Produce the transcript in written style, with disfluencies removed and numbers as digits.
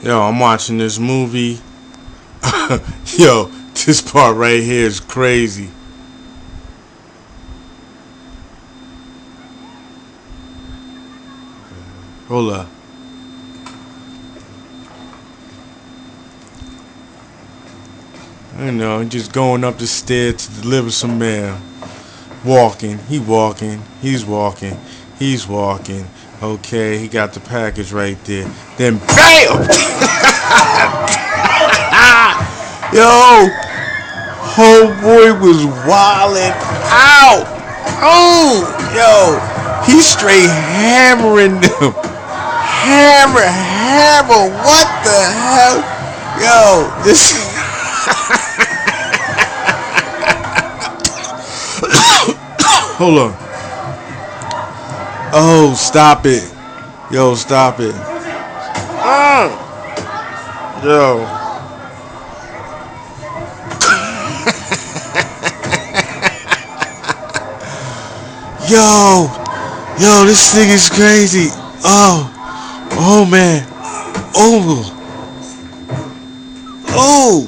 Yo, I'm watching this movie. Yo, this part right here is crazy. Hold up. Just going up the stairs to deliver some mail. Walking, he's walking, he's walking. Okay, he got the package right there. Then BAM! Yo, homeboy was wildin' out. Oh, yo, he's straight hammering them. Hammer. What the hell? Yo, this. Hold on. Oh, stop it. Yo, stop it. Yo. Yo. Yo, this thing is crazy. Oh. Oh, man. Oh. Oh.